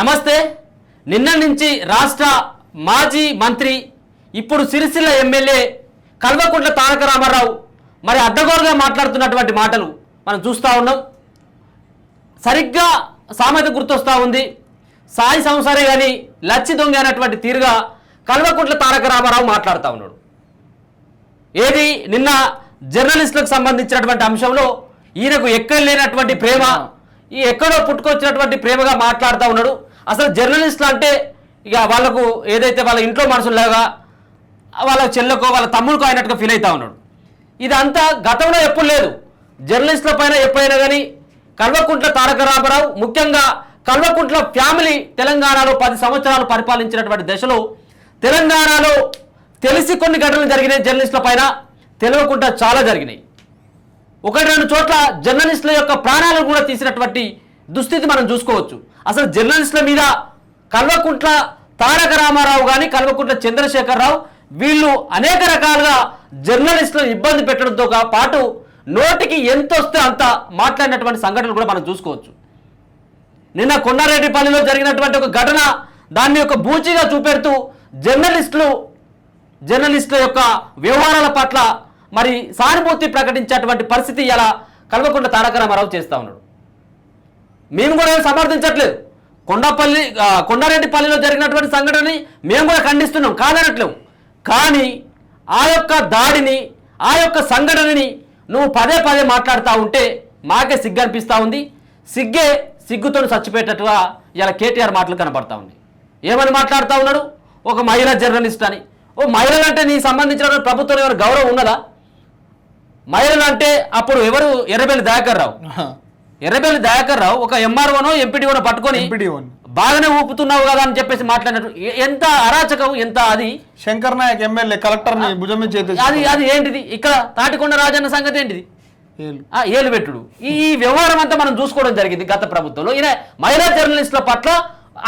నమస్తే. నిన్న నుంచి రాష్ట్ర మాజీ మంత్రి ఇప్పుడు సిరిసిల్ల ఎమ్మెల్యే కల్వకుంట్ల తారక రామారావు మరి అడ్డగోలుగా మాట్లాడుతున్నటువంటి మాటలు మనం చూస్తూ ఉన్నాం. సరిగ్గా సామెత గుర్తొస్తూ ఉంది. సాయి సంసారే కానీ లచ్చి దొంగ అనేటువంటి తీరుగా కల్వకుంట్ల తారక రామారావు మాట్లాడుతూ ఉన్నాడు. ఏది నిన్న జర్నలిస్టులకు సంబంధించినటువంటి అంశంలో ఈయనకు ఎక్కడ లేనటువంటి ప్రేమ, ఈ ఎక్కడో పుట్టుకొచ్చినటువంటి ప్రేమగా మాట్లాడుతూ ఉన్నాడు. అసలు జర్నలిస్టులు అంటే ఇక వాళ్ళకు ఏదైతే వాళ్ళ ఇంట్లో మనుషుల్లాగా వాళ్ళ చెల్లెకో వాళ్ళ తమ్ముడికో అయినట్టుగా ఫీల్ అవుతూ ఉన్నాడు. ఇదంతా గతంలో ఎప్పుడు లేదు. జర్నలిస్టుల పైన ఎప్పుడైనా కానీ కల్వకుంట్ల తారక రామారావు, ముఖ్యంగా కల్వకుంట్ల ఫ్యామిలీ తెలంగాణలో 10 సంవత్సరాలు పరిపాలించినటువంటి దశలో తెలంగాణలో తెలిసి కొన్ని ఘటనలు జరిగినాయి. జర్నలిస్టుల పైన తెలియకుండా చాలా జరిగినాయి. 1-2 చోట్ల జర్నలిస్టుల యొక్క ప్రాణాలను కూడా తీసినటువంటి దుస్థితి మనం చూసుకోవచ్చు. అసలు జర్నలిస్టుల మీద కల్వకుంట్ల తారక రామారావు కానీ కల్వకుంట్ల చంద్రశేఖరరావు వీళ్ళు అనేక రకాలుగా జర్నలిస్టులను ఇబ్బంది పెట్టడంతో పాటు నోటికి ఎంత వస్తే అంత మాట్లాడినటువంటి సంఘటనలు కూడా మనం చూసుకోవచ్చు. నిన్న కొండారెడ్డిపల్లిలో జరిగినటువంటి ఒక ఘటన, దాన్ని ఒక బూచిగా చూపెడుతూ జర్నలిస్టుల యొక్క వ్యవహారాల పట్ల మరి సానుభూతి ప్రకటించేటువంటి పరిస్థితి ఇలా కల్వకుంట్ల తారక రామారావు చేస్తూ ఉన్నాడు. మేము కూడా సమర్థించట్లేదు. కొండారెడ్డిపల్లిలో జరిగినటువంటి సంఘటనని మేము కూడా ఖండిస్తున్నాం, కాదనట్లేము. కానీ ఆ యొక్క దాడిని, ఆ యొక్క సంఘటనని నువ్వు పదే మాట్లాడుతూ ఉంటే మాకే సిగ్గు అనిపిస్తూ ఉంది. సిగ్గుతో చచ్చిపోయేటట్టుగా ఇలా కేటీఆర్ మాటలు కనపడతా ఉంది. ఏమని మాట్లాడుతూ ఉన్నాడు? ఒక మహిళా జర్నలిస్ట్ అని. ఓ మహిళలంటే నీ సంబంధించిన ప్రభుత్వం ఏమైనా గౌరవం ఉన్నదా? మహిళలు అంటే అప్పుడు ఎవరు? ఎర్రబెల్లి దయాకర్ రావు ఒక ఎంఆర్ఓనో ఎంపీడీఓనో పట్టుకొని బాగానే ఊపుతున్నావు కదా అని చెప్పేసి మాట్లాడినట్టు. ఎంత అరాచకం, ఎంత అది. శంకర్ నాయక్ ఎమ్మెల్యే కలెక్టర్ అది ఏంటిది? ఇక్కడ తాటికొండ రాజన్న సంగతి ఏంటిది? ఏలు పెట్టుడు. ఈ వ్యవహారం అంతా మనం చూసుకోవడం జరిగింది గత ప్రభుత్వంలో. ఈయన మహిళా జర్నలిస్టుల పట్ల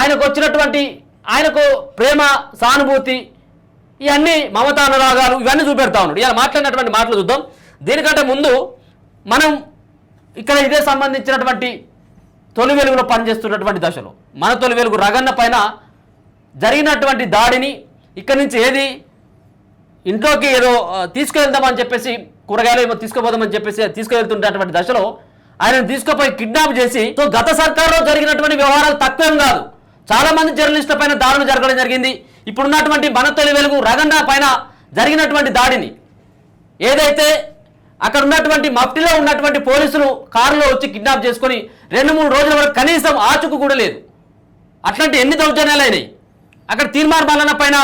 ఆయనకు వచ్చినటువంటి ఆయనకు ప్రేమ, సానుభూతి, ఇవన్నీ మమతానురాగాలు ఇవన్నీ చూపెడతా ఉన్నాడు. ఇలా మాట్లాడినటువంటి మాటలు చూద్దాం. దీనికంటే ముందు మనం ఇక్కడ ఇదే సంబంధించినటువంటి తొలి వెలుగులో పనిచేస్తున్నటువంటి దశలో మన తొలి వెలుగు రగన్న పైన జరిగినటువంటి దాడిని ఇక్కడి నుంచి ఏది ఇంట్లోకి ఏదో తీసుకువెళ్దామని చెప్పేసి, కూరగాయలు ఏమో తీసుకుపోదామని చెప్పేసి తీసుకువెళ్తున్నటువంటి దశలో ఆయనను తీసుకుపోయి కిడ్నాప్ చేసి, సో గత సర్కారులో జరిగినటువంటి వ్యవహారాలు తక్కువేం కాదు. చాలా మంది జర్నలిస్టుల పైన దాడులు జరగడం జరిగింది. ఇప్పుడున్నటువంటి మన తొలి వెలుగు రగన్న పైన జరిగినటువంటి దాడిని ఏదైతే అక్కడ ఉన్నటువంటి మఫ్టీలో ఉన్నటువంటి పోలీసులు కారులో వచ్చి కిడ్నాప్ చేసుకొని 2-3 రోజుల వరకు కనీసం ఆచుకు కూడా లేదు. అట్లాంటి ఎన్ని దౌర్జన్యాలు అయినాయి. అక్కడ తీర్మార్ మల్లన్న పైన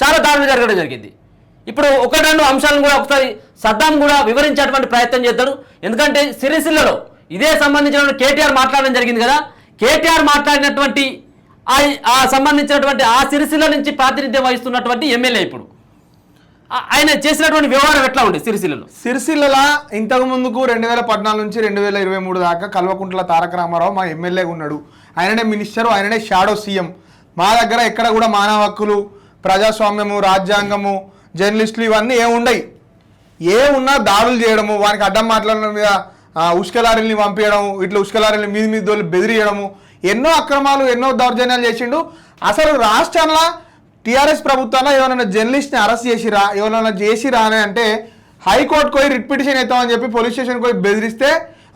చాలా దాడులు జరగడం జరిగింది. ఇప్పుడు 1-2 అంశాలను కూడా ఒకసారి సద్దాం కూడా వివరించేటువంటి ప్రయత్నం చేస్తాడు. ఎందుకంటే సిరిసిల్లలో ఇదే సంబంధించిన కేటీఆర్ మాట్లాడడం జరిగింది కదా. కేటీఆర్ మాట్లాడినటువంటి ఆ సంబంధించినటువంటి ఆ సిరిసిల్ల నుంచి ప్రాతినిధ్యం వహిస్తున్నటువంటి ఎమ్మెల్యే ఇప్పుడు ఆయన చేసినటువంటి వ్యవహారం ఎట్లా ఉంది? సిరిసిల్ల ఇంతకు ముందుకు 2014 నుంచి 2023 దాకా కల్వకుంట్ల తారక రామారావు మా ఎమ్మెల్యేగా ఉన్నాడు. ఆయననే మినిస్టరు, ఆయననే షాడో సీఎం. మా దగ్గర ఎక్కడ కూడా మానవ హక్కులు, ప్రజాస్వామ్యము, రాజ్యాంగము, జర్నలిస్టులు ఇవన్నీ ఏమున్నా దాడులు చేయడము, వానికి అడ్డం మాట్లాడడం మీద ఉష్కలారీల్ని పంపించడము, ఇట్లా ఉష్కలారీల్ని మీద బెదిరియడము, ఎన్నో అక్రమాలు, ఎన్నో దౌర్జన్యాలు చేసిండు. అసలు రాష్ట్రంలో టీఆర్ఎస్ ప్రభుత్వంలో ఎవరైనా జర్నలిస్ట్ని అరెస్ట్ చేసిరా, ఎవరైనా చేసిరా అని అంటే హైకోర్టుకు పోయి రిట్ పిటిషన్ అవుతామని చెప్పి పోలీస్ స్టేషన్కి పోయి బెదిరిస్తే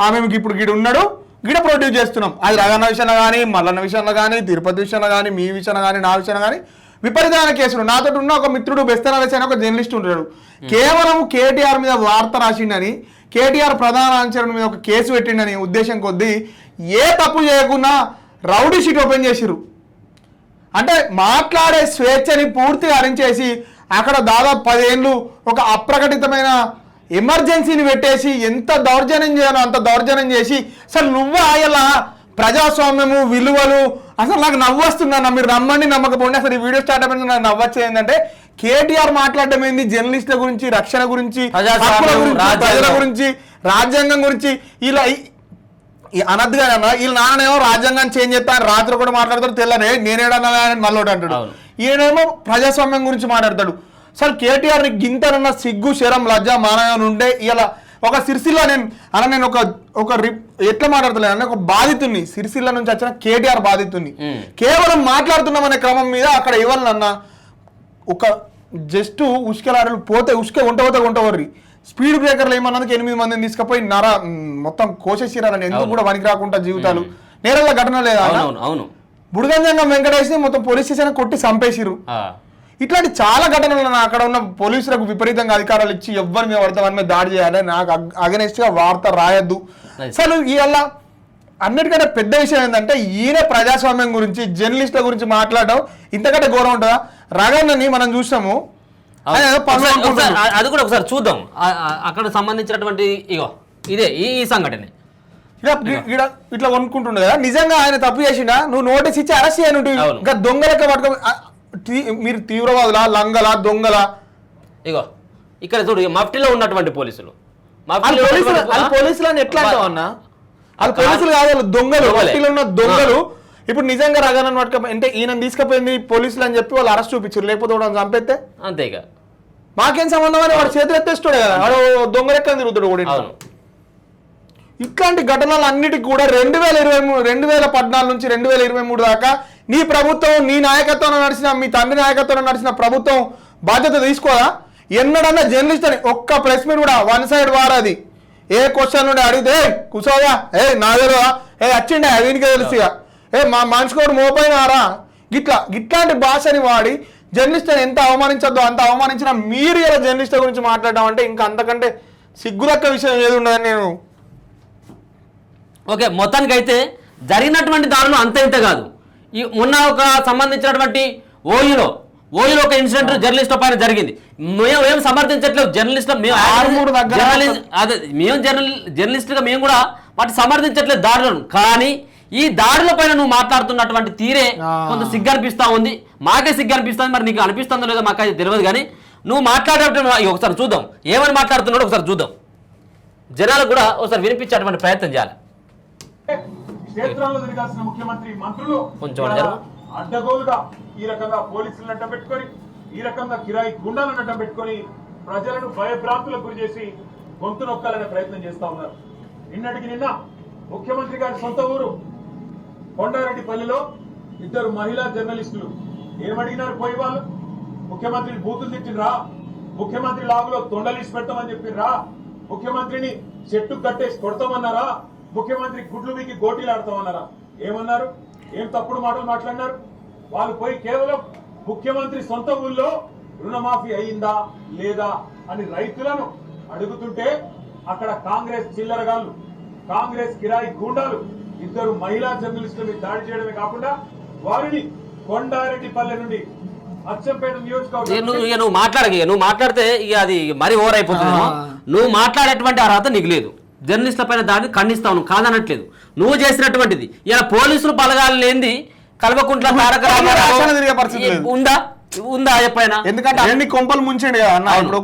ఆమె ఇప్పుడు గిడ ఉన్నాడు, గిడ ప్రొడ్యూస్ చేస్తున్నాం. అది రగన్న విషయంలో కానీ, మల్లన్న విషయంలో కానీ, తిరుపతి విషయంలో కానీ, మీ విషయంలో కానీ, నా విషయంలో కానీ విపరీతమైన కేసులు. నాతో ఉన్న ఒక మిత్రుడు బెస్తనరస్ అని ఒక జర్నలిస్ట్ ఉంటాడు. కేవలం కేటీఆర్ మీద వార్త రాసిండని, కేటీఆర్ ప్రధాన అనుచరుని మీద ఒక కేసు పెట్టిండని ఉద్దేశం కొద్దీ ఏ తప్పు చేయకుండా రౌడీ షీట్ ఓపెన్ చేసిరు. అంటే మాట్లాడే స్వేచ్ఛని పూర్తిగా హరించేసి అక్కడ దాదాపు 10 ఏళ్ళు ఒక అప్రకటితమైన ఎమర్జెన్సీని పెట్టేసి ఎంత దౌర్జన్యం చేయాలో అంత దౌర్జన్యం చేసి, అసలు నువ్వు ఆయలా ప్రజాస్వామ్యము, విలువలు, అసలు నాకు నవ్వు వస్తుందన్న. మీరు నమ్మండి నమ్మకపోండి, అసలు ఈ వీడియో స్టార్ట్ అయిపోయింది నాకు నవ్వొచ్చేది ఏంటంటే కేటీఆర్ మాట్లాడడం ఏంది జర్నలిస్టుల గురించి, రక్షణ గురించి, ప్రజల గురించి, రాజ్యాంగం గురించి. ఇలా అనద్దుగా వీళ్ళ నాన్నేమో రాజ్యాంగాన్ని చేంజ్ చేస్తాను రాత్రి కూడా మాట్లాడతాడు, తెల్లనే నేనేడన్నా మళ్ళీ అంటాడు. ఈయనేమో ప్రజాస్వామ్యం గురించి మాట్లాడతాడు. అసలు కేటీఆర్ గింతనన్న సిగ్గు, శరం, లజ్జ, మానవం ఉంటే ఇలా ఒక సిరిసిల్ల నేను ఒక ఎట్లా మాట్లాడతలేదు అంటే ఒక బాధితుని సిరిసిల్ల నుంచి వచ్చిన కేటీఆర్ బాధితుని కేవలం మాట్లాడుతున్నామనే క్రమం మీద అక్కడ ఇవ్వాలన్నా ఒక జస్ట్ ఉసుక లారీలు పోతే ఉసుక ఉంటవర్రి స్పీడ్ బ్రేకర్లు ఏమన్నందుకు 8 మందిని తీసుకుపోయి మొత్తం కోసేసిరాలని ఎందుకు కూడా పనికి రాకుండా జీవితాలు నేరల ఘటన లేదా అవును బుడగంజంగం వెంకటేష్ మొత్తం పోలీస్ స్టేషన్ కొట్టి చంపేసిరు. ఇట్లాంటి చాలా ఘటనలు అక్కడ ఉన్న పోలీసులకు విపరీతంగా అధికారాలు ఇచ్చి ఎవరి మీద పడతాం మీద దాడి చేయాలి, నాకు అగెనెస్ట్ గా వార్త రాయొద్దు. అసలు ఇవాళ అన్నిటికంటే పెద్ద విషయం ఏంటంటే ఈయన ప్రజాస్వామ్యం గురించి జర్నలిస్టుల గురించి మాట్లాడడం ఇంతకంటే గౌరవం ఉంటుందా? రగన్నని మనం చూసాము, అది కూడా ఒకసారి చూద్దాం. అక్కడ సంబంధించినటువంటి ఇగో ఇదే ఈ సంఘటన ఇట్లా కొనుక్కుంటుండే కదా, నిజంగా ఆయన తప్పు చేసిండా నువ్వు నోటీస్ ఇచ్చి అరెస్ట్ చేయను. ఇంకా దొంగలకే పట్టుకో, మీరు తీవ్రవాదులా లంగలా దొంగలా? ఇగో ఇక్కడ చూడు మఫ్టీలో ఉన్నటువంటి పోలీసులు పోలీసులు అని ఎట్లా అంటావు అన్న? వాళ్ళు పోలీసులు కాదు, వాళ్ళు దొంగలు. మఫ్టీలో ఉన్న దొంగలు ఇప్పుడు నిజంగా రగనని పట్టుక అంటే ఈయన తీసుకుపోయింది పోలీసులు అని చెప్పి వాళ్ళు అరెస్ట్ చూపించారు, లేకపోతే వాడు చంపేస్తే అంతేగా మాకేం సంబంధం అని వాడు చేతులు ఎత్తేస్తాడు కదా, వాడు దొంగలెక్క తిరుగుతాడు కూడా. ఇట్లాంటి ఘటనలు అన్నిటికీ కూడా 2014 నుంచి 2023 దాకా నీ ప్రభుత్వం, నీ నాయకత్వంలో నడిచిన, మీ తండ్రి నాయకత్వంలో నడిచిన ప్రభుత్వం బాధ్యత తీసుకోదా? ఎన్నడన్నా జర్నలిస్ట్ అని ఒక్క ప్రెస్ మీట్ కూడా వన్ సైడ్ వారది ఏ క్వశ్చన్ నుండి అడిగితే కూర్చోగా నాదేరా వచ్చిండే వీనికే తెలుసుగా మా మనిషికోడు మోపైనారా ఇట్లాంటి భాషని వాడి జర్నలిస్ట్ అని ఎంత అవమానించద్దో అంత అవమానించిన మీరు ఇలా జర్నలిస్ట్ గురించి మాట్లాడడం అంటే ఇంకా అంతకంటే సిగ్గుదక్క విషయం ఏది ఉండదని నేను. ఓకే, మొత్తానికి అయితే జరిగినటువంటి దాడులు అంత ఇంత కాదు. ఈ మొన్న ఒక సంబంధించినటువంటి ఓయూలో ఒక ఇన్సిడెంట్ జర్నలిస్టుల పైన జరిగింది. మేము ఏం సమర్థించట్లేదు జర్నలిస్ట్, జర్నలిస్టుగా మేము కూడా వాటి సమర్థించట్లేదు దాడులను. కానీ ఈ దాడుల పైన నువ్వు మాట్లాడుతున్నటువంటి తీరే కొంత సిగ్గు అనిపిస్తా ఉంది, మాకే సిగ్గు అనిపిస్తుంది. మరి నీకు అనిపిస్తుందో లేదో మాకైతే తెలియదు. కానీ నువ్వు మాట్లాడేటప్పుడు ఒకసారి చూద్దాం, ఏమని మాట్లాడుతున్నాడో ఒకసారి చూద్దాం. జనాలకు కూడా ఒకసారి వినిపించేటువంటి ప్రయత్నం చేయాలి. క్షేత్రంలో తిరగాల్సిన ముఖ్యమంత్రి మంత్రులు అడ్డగోలుగా ఈ రకంగా పోలీసులను అడ్డం పెట్టుకొని, ఈ రకంగా కిరాయి గుండాలను అడ్డం పెట్టుకొని ప్రజలను భయభ్రాంతులకు గురి చేసి గొంతు నొక్కాలనే ప్రయత్నం చేస్తా ఉన్నారు. నిన్నటికి నిన్న ముఖ్యమంత్రి గారి సొంత ఊరు కొండారెడ్డిపల్లిలో 2 మహిళా జర్నలిస్టులు ఏమడిగినారు పోయి వాళ్ళు? ముఖ్యమంత్రిని బూతులు తిట్టినరా? ముఖ్యమంత్రి లాగులో తొండలీసి పెడతామని చెప్పిర్రా? ముఖ్యమంత్రిని చెట్టు కట్టేసి కొడతామన్నారా? ముఖ్యమంత్రి గుడ్లు మీకు గోటీలు ఆడతామన్నారా? ఏమన్నారు? ఏం తప్పుడు మాటలు మాట్లాడినారు? వాళ్ళు పోయి కేవలం ముఖ్యమంత్రి సొంత ఊళ్ళో రుణమాఫీ అయిందా లేదా అని రైతులను అడుగుతుంటే అక్కడ కాంగ్రెస్ చిల్లరగాళ్ళు, కాంగ్రెస్ కిరాయి గూండాలు 2 మహిళా జర్నలిస్టుల మీద దాడి చేయడమే కాకుండా వారిని కొండారెడ్డిపల్లె నుండి అచ్చంపేట నియోజకవర్గం నువ్వు మాట్లాడితే ఇక అది మరీ ఓవర్ అయిపోతుంది. నువ్వు మాట్లాడేటువంటి అర్హత నీకు లేదు. జర్నలిస్టుల పైన దాడిని ఖండిస్తావు, నువ్వు కాదనట్లేదు. నువ్వు చేసినటువంటిది ఇలా పోలీసులు బలగాలు లేనిది కల్వకుంట్ల తారక రామారావు ఉందా చెప్పైనా? ఎందుకంటే అన్ని కొంపలు ముంచండి కదా అన్న. ఇప్పుడు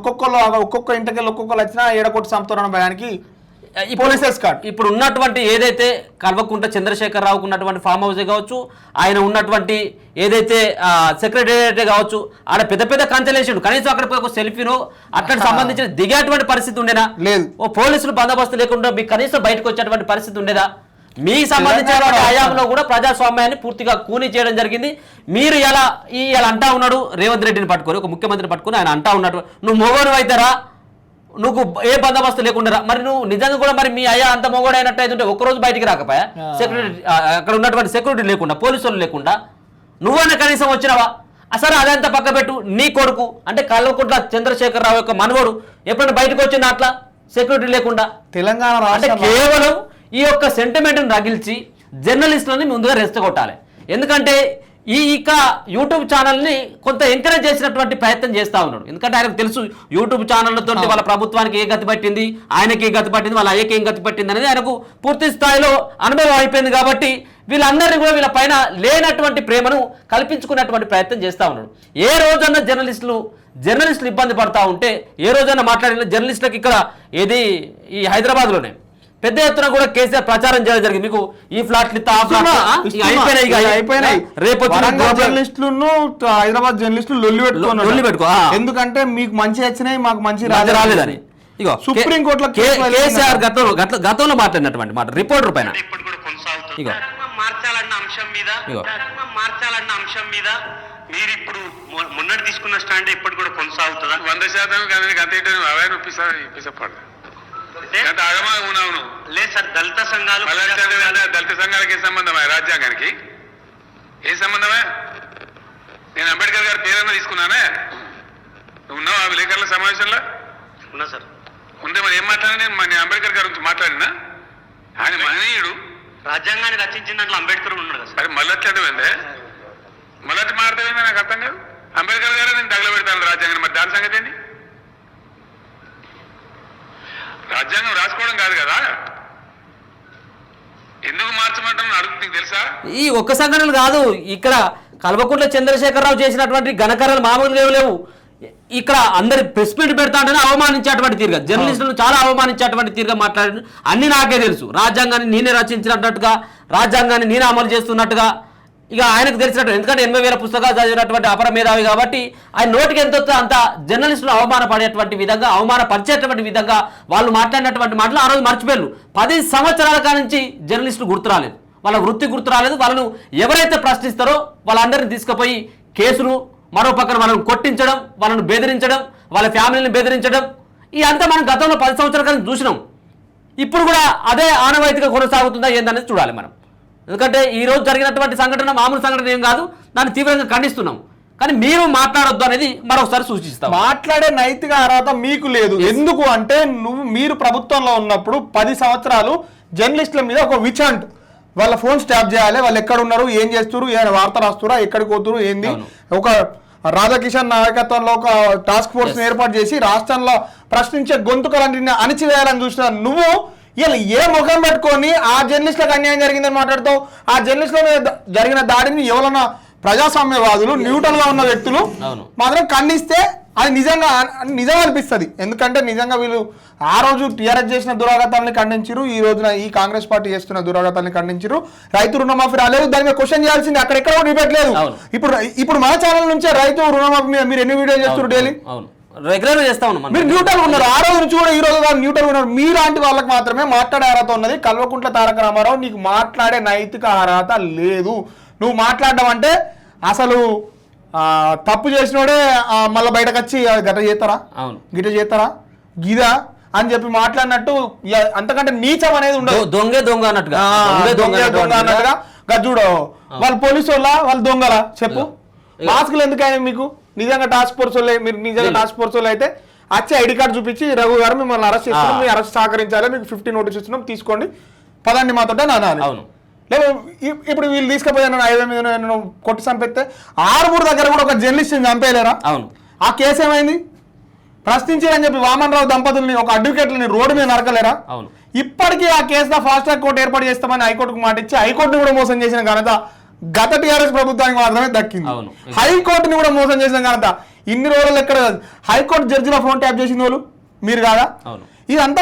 ఒక్కొక్క ఇంటికి ఒక్కొక్కరు వచ్చినా ఏడకొట్టి సంపుతున్న భయానికి ఇప్పుడు ఉన్నటువంటి ఏదైతే కల్వకుంట్ల చంద్రశేఖరరావుకు ఉన్నటువంటి ఫామ్ హౌస్ కావచ్చు, ఆయన ఉన్నటువంటి ఏదైతే సెక్రటేరియట్ కావచ్చు, ఆడ పెద్ద పెద్ద కంచెలేసాడు. కనీసం అక్కడ ఒక సెల్ఫీనో అక్కడ సంబంధించిన దిగేటువంటి పరిస్థితి ఉండేనా? లేదు. ఓ పోలీసులు బందోబస్తు లేకుండా మీకు కనీసం బయటకు వచ్చేటువంటి పరిస్థితి ఉండేదా? మీ సంబంధించిన హయాంలో కూడా ప్రజాస్వామ్యాన్ని పూర్తిగా కూనీ చేయడం జరిగింది. మీరు ఇలా అంటా ఉన్నాడు రేవంత్ రెడ్డిని పట్టుకొని, ఒక ముఖ్యమంత్రిని పట్టుకొని ఆయన అంటా ఉన్నాడు నువ్వు మొగోడు అవుతారా, నువ్వు ఏ బందోబస్తు లేకుండా మరి నువ్వు నిజంగా కూడా మరి మీ అయ్యా అంత మొగోడు అయినట్టయితే ఒక్కరోజు బయటికి రాకపోయా? సెక్యూరిటీ అక్కడ ఉన్నటువంటి సెక్యూరిటీ లేకుండా, పోలీసులు లేకుండా నువ్వన్నా కనీసం వచ్చినావా? అసలు అదంతా పక్క పెట్టు. నీ కొడుకు అంటే కల్వకుంట్ల చంద్రశేఖరరావు యొక్క మనవడు ఎప్పుడైనా బయటకు వచ్చిందా అట్లా సెక్యూరిటీ లేకుండా? తెలంగాణ అంటే కేవలం ఈ యొక్క సెంటిమెంట్ని రగిల్చి జర్నలిస్టులని ముందుగా రెచ్చగొట్టాలి. ఎందుకంటే ఇక యూట్యూబ్ ఛానల్ని కొంత ఎంకరేజ్ చేసినటువంటి ప్రయత్నం చేస్తూ ఉన్నాడు. ఎందుకంటే ఆయనకు తెలుసు యూట్యూబ్ ఛానళ్లతో వాళ్ళ ప్రభుత్వానికి ఏ గతి పట్టింది, ఆయనకి ఏ గతి పట్టింది, వాళ్ళ అయ్యకి ఏం గతి పట్టింది అనేది ఆయనకు పూర్తి స్థాయిలో అనుభవం అయిపోయింది. కాబట్టి వీళ్ళందరినీ కూడా వీళ్ళ పైన లేనటువంటి ప్రేమను కల్పించుకున్నటువంటి ప్రయత్నం చేస్తూ ఉన్నాడు. ఏ రోజన్నా జర్నలిస్టులు ఇబ్బంది పడతా ఉంటే, ఏ రోజైనా మాట్లాడిన జర్నలిస్టులకు ఇక్కడ ఏది ఈ హైదరాబాద్లోనే పెద్ద ఎత్తున కూడా కేసీఆర్ ప్రచారం చేయడం జరిగింది. మీకు ఈ ఫ్లాట్లు అయిపోయినాయి. రేపు జర్నలిస్టులను హైదరాబాద్ జర్నలిస్టులు లొల్లి పెట్టుకో, ఎందుకంటే మీకు మంచి వచ్చినాయి మాకు మంచి రాలేదని. ఇగో సుప్రీంకోర్టులో కేసీఆర్ గతంలో మాట్లాడినటువంటి మాట రిపోర్టర్ పైన ఇప్పుడు కూడా కొనసాగుతుంది. ఇగో మార్చాలన్న అంశం మీద మీరు ఇప్పుడు మొన్నటి తీసుకున్న స్టాండ్ ఇప్పుడు కూడా కొనసాగుతుందా? 100% లేదు సార్, దళిత సంఘాలు దళిత సంఘాలకి సంబంధమే, రాజ్యాంగానికి ఏ సంబంధమే? నేను అంబేద్కర్ గారి పేరన్నా తీసుకున్నానే. నువ్వు ఉన్నావు ఆ విలేకరుల సమావేశంలో? ఉన్నా సార్. ఉందే మరి ఏం మాట్లాడినా? నేను అంబేద్కర్ గారి గురించి మాట్లాడినా? ఆయన మహనీయుడు, రాజ్యాంగాన్ని రచించిన దాంట్లో అంబేద్కర్ ఉన్నాడు కదా సార్. అది మళ్ళీ మళ్ళీ మాట్లాడేది నాకు అర్థం కాదు. అంబేద్కర్ గారే నేను తగలబెడతాను రాజ్యాంగాన్ని, మరి దాని సంగతి ఏంటి? రాజ్యాంగం రాసుకోవడం కాదు కదా, ఎందుకు మార్చమంటాను అడుగుతుంది తెలుసా? ఈ ఒక్క సంఘటనలు కాదు, ఇక్కడ కల్వకుంట్ల చంద్రశేఖరరావు చేసినటువంటి ఘనకార్యాలు మామూలుగా లేవు. ఇక్కడ అందరి ప్రెస్ మీట్ పెడతా అంటే అవమానించేటువంటి తీరుగా, జర్నలిస్టులను చాలా అవమానించేటువంటి తీరుగా మాట్లాడి అన్ని నాకే తెలుసు, రాజ్యాంగాన్ని నేనే రచించినట్టుగా, రాజ్యాంగాన్ని నేనే అమలు చేస్తున్నట్టుగా ఇక ఆయనకు తెలిసినట్టు. ఎందుకంటే 80,000 పుస్తకాలు చదివినటువంటి అపర మేధావి కాబట్టి ఆయన నోటికి ఎంత వస్తే అంత జర్నలిస్టులు అవమానపడేటువంటి విధంగా, అవమానపరిచేటువంటి విధంగా వాళ్ళు మాట్లాడినటువంటి మాటలు ఆ రోజు మర్చిపోయారు. 10 సంవత్సరాల కానించి జర్నలిస్టులు గుర్తురాలేదు, వాళ్ళ వృత్తి గుర్తురాలేదు. వాళ్ళను ఎవరైతే ప్రశ్నిస్తారో వాళ్ళందరినీ తీసుకుపోయి కేసులు, మరో పక్కన వాళ్ళని కొట్టించడం, వాళ్ళను బెదిరించడం, వాళ్ళ ఫ్యామిలీని బెదిరించడం, ఇదంతా మనం గతంలో 10 సంవత్సరాల క్రితం చూసినాం. ఇప్పుడు కూడా అదే ఆనవాయితీగా కొనసాగుతుందా ఏందనేది చూడాలి మనం. ఎందుకంటే ఈ రోజు జరిగినటువంటి సంఘటన మామూలు సంఘటన ఏం కాదు, దాన్ని తీవ్రంగా ఖండిస్తున్నాం. కానీ మీరు మాట్లాడొద్దు అనేది మరొకసారి సూచిస్తాం. మాట్లాడే నైతిక అర్హత మీకు లేదు. ఎందుకు అంటే మీరు ప్రభుత్వంలో ఉన్నప్పుడు 10 సంవత్సరాలు జర్నలిస్టుల మీద ఒక విచాంట్, వాళ్ళ ఫోన్ స్టాప్ చేయాలి, వాళ్ళు ఎక్కడ ఉన్నారు, ఏం చేస్తున్నారు, ఏమైనా వార్త రాస్తురా, ఎక్కడికి పోతున్నారు, ఏంది, ఒక రాధాకిషన్ నాయకత్వంలో ఒక టాస్క్ ఫోర్స్ ఏర్పాటు చేసి రాష్ట్రంలో ప్రశ్నించే గొంతుకలన్నింటినీ అణిచివేయాలని చూసిన నువ్వు ఇలా ఏ ముఖం పెట్టుకొని ఆ జర్నలిస్టులకు అన్యాయం జరిగిందని మాట్లాడుతావు? ఆ జర్నలిస్టుల మీద జరిగిన దాడిని ఎవరన్నా ప్రజాస్వామ్యవాదులు, న్యూట్రల్ గా ఉన్న వ్యక్తులు మాత్రం ఖండిస్తే అది నిజం అనిపిస్తుంది. ఎందుకంటే నిజంగా వీళ్ళు ఆ రోజు టీఆర్ఎస్ చేసిన దురాఘాతాలని ఖండించారు, ఈ రోజున ఈ కాంగ్రెస్ పార్టీ చేస్తున్న దురాఘాతాన్ని ఖండించారు. రైతు రుణమాఫీ రాలేదు, దాని మీద క్వశ్చన్ చేయాల్సింది, అక్కడెక్కడ డిబేట్ లేదు. ఇప్పుడు మన ఛానల్ నుంచే రైతు రుణమాఫీ మీద మీరు ఎన్ని వీడియోలు చేస్తారు డైలీ? రెగ్యులర్ చేస్తా ఉన్నాం. మీరు న్యూట్రల్ ఉన్నారు, ఆ రోజు నుంచి కూడా ఈ రోజు న్యూట్రల్ ఉన్నారు. మీలాంటి వాళ్ళకి మాత్రమే మాట్లాడే అర్హత ఉన్నది. కల్వకుంట్ల తారక రామారావు, నీకు మాట్లాడే నైతిక అర్హత లేదు. నువ్వు మాట్లాడడం అంటే అసలు తప్పు చేసినోడే మళ్ళీ బయటకు వచ్చి గట్ట చేస్తారా, గిట్ట చేస్తారా, గిదా అని చెప్పి మాట్లాడినట్టు అంతకంటే నీచం అనేది ఉండదు. దొంగ దొంగ అన్నట్టుగా గజ్జుడో వాళ్ళు పోలీసు వాళ్ళు దొంగలా చెప్పు. మాస్కులు ఎందుకైనా మీకు? నిజంగా టాస్క్ ఫోర్స్ వాళ్ళే, మీరు నిజంగా టాస్క్ ఫోర్స్ వాళ్ళు అయితే వచ్చి ఐడి కార్డు చూపించి రఘు గారు మిమ్మల్ని అరెస్ట్ చేస్తున్నాం, మీ అరెస్ట్ సహకరించాలి, మీకు 50 నోటీస్ ఇస్తున్నాం, తీసుకోండి పదండి మాతో అనాలి. లేదు ఇప్పుడు వీళ్ళు తీసుకుపోయాను హైవే మీద కొట్టి చంపేస్తే 6 దగ్గర కూడా ఒక జర్నలిస్ట్ చంపేయలేరా? ఆ కేసు ఏమైంది? ప్రశ్నించారని చెప్పి వామన్ రావు దంపతుల్ని, ఒక అడ్వకేట్లని రోడ్డు మీద నరకలేరా? ఇప్పటికీ ఆ కేసులో ఫాస్ట్ ట్రాక్ కోర్టు ఏర్పాటు చేస్తామని హైకోర్టుకు మాట ఇచ్చి హైకోర్టుని కూడా మోసం చేసిన ఘనత గత టీఆర్ఎస్ ప్రభుత్వానికి మాత్రమే దక్కింది. హైకోర్టుని కూడా మోసం చేసిన ఘనత ఇన్ని రోజులు ఎక్కడ? హైకోర్టు జడ్జిలో ఫోన్ ట్యాప్ చేసిన వాళ్ళు మీరు కాదా? ఇదంతా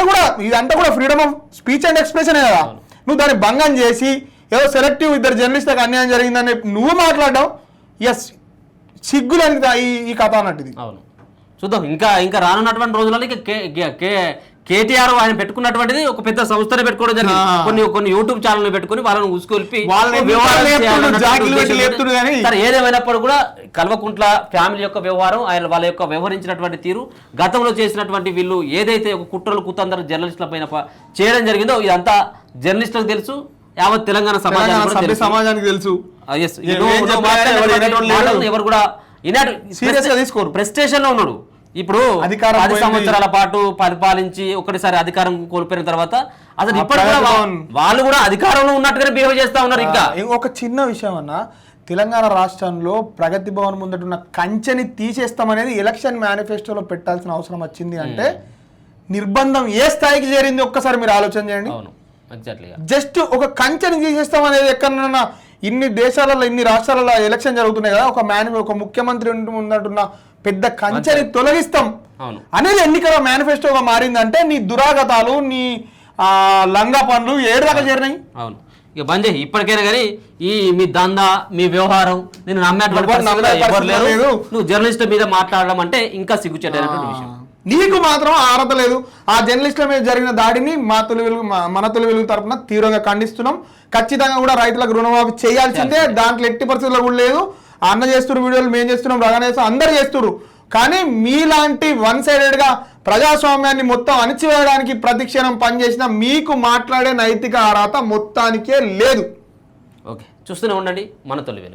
కూడా freedom of speech and expression కదా. నువ్వు దాన్ని భంగం చేసి ఏదో సెలెక్టివ్ 2 జర్నలిస్టులకు అన్యాయం జరిగిందని నువ్వు మాట్లాడడం ఎస్ సిగ్గులేని ఈ కథ అన్నట్టు. చూద్దాం ఇంకా రానున్నటువంటి రోజులలో కేటీఆర్ ఆయన పెట్టుకున్నటువంటిది ఒక పెద్ద సంస్థనే పెట్టుకోవడం జరిగింది. కొన్ని యూట్యూబ్ ఛానల్ పెట్టుకుని వాళ్ళని ఉసుకొల్పి ఏదేమైనప్పుడు కూడా కల్వకుంట్ల ఫ్యామిలీ యొక్క వ్యవహారం, ఆయన వాళ్ళ యొక్క వ్యవహరించినటువంటి తీరు, గతంలో చేసినటువంటి వీళ్ళు ఏదైతే ఒక కుట్రలు కుతందరూ జర్నలిస్టుల పైన చేయడం జరిగిందో ఇదంతా జర్నలిస్టులకు తెలుసు, యావత్ తెలంగాణ సమాజానికి తెలుసు. ఎవరు కూడా ప్రెస్టేషన్ లో ఉన్నాడు. ఇప్పుడు 10 సంవత్సరాల పాటు పరిపాలించి ఒకటిసారి అధికారం కోల్పోయిన తర్వాత అసలు ఇప్పటి వాళ్ళు కూడా అధికారంలో ఉన్నట్టుగానే బిహేవ్ చేస్తా ఉన్నారు. ఇంకా ఇంకొక చిన్న విషయం అన్న, తెలంగాణ రాష్ట్రంలో ప్రగతి భవన్ ముందట ఉన్న కంచెని తీసేస్తామనేది ఎలక్షన్ మేనిఫెస్టోలో పెట్టాల్సిన అవసరం వచ్చింది అంటే నిర్బంధం ఏ స్థాయికి చేరింది ఒక్కసారి మీరు ఆలోచన చేయండి. జస్ట్ ఒక కంచెని తీసేస్తాం అనేది ఎక్కడన్నా ఇన్ని దేశాలలో ఇన్ని రాష్ట్రాలలో ఎలక్షన్ జరుగుతున్నాయి కదా, ఒక ముఖ్యమంత్రి ముందటున్న పెద్ద కంచెని తొలగిస్తాం అనేది ఎన్నికల మేనిఫెస్టోగా మారిందంటే నీ దురాగతాలు, నీ లంగా పనులు ఏడు దాకా చేరినాయి. అవును, ఇక బంద్ చేయి ఇప్పటికైనా. కానీ మీ దందా, మీ వ్యవహారం నేను నమ్మేటువంటి నువ్వు జర్నలిస్ట్ మీద మాట్లాడడం అంటే ఇంకా సిగ్గుచేటైనటువంటి విషయం. నీకు మాత్రం అర్హత లేదు. ఆ జర్నలిస్టుల మీద జరిగిన దాడిని మన తొలి వెలుగు తరపున తీవ్రంగా ఖండిస్తున్నాం. ఖచ్చితంగా కూడా రైతులకు రుణమాఫీ చేయాల్సిందే, దాంట్లో ఎట్టి పరిస్థితుల్లో కూడా లేదు. అన్న చేస్తున్న వీడియోలు మేము చేస్తున్నాం, రగన చేస్తున్నాం, అందరు చేస్తున్నారు. కానీ మీలాంటి వన్ సైడెడ్గా ప్రజాస్వామ్యాన్ని మొత్తం అణిచివేయడానికి ప్రతిక్షణం పనిచేసిన మీకు మాట్లాడే నైతిక అర్హత మొత్తానికే లేదు. ఓకే, చూస్తూనే ఉండండి మన తొలి వెలుగు.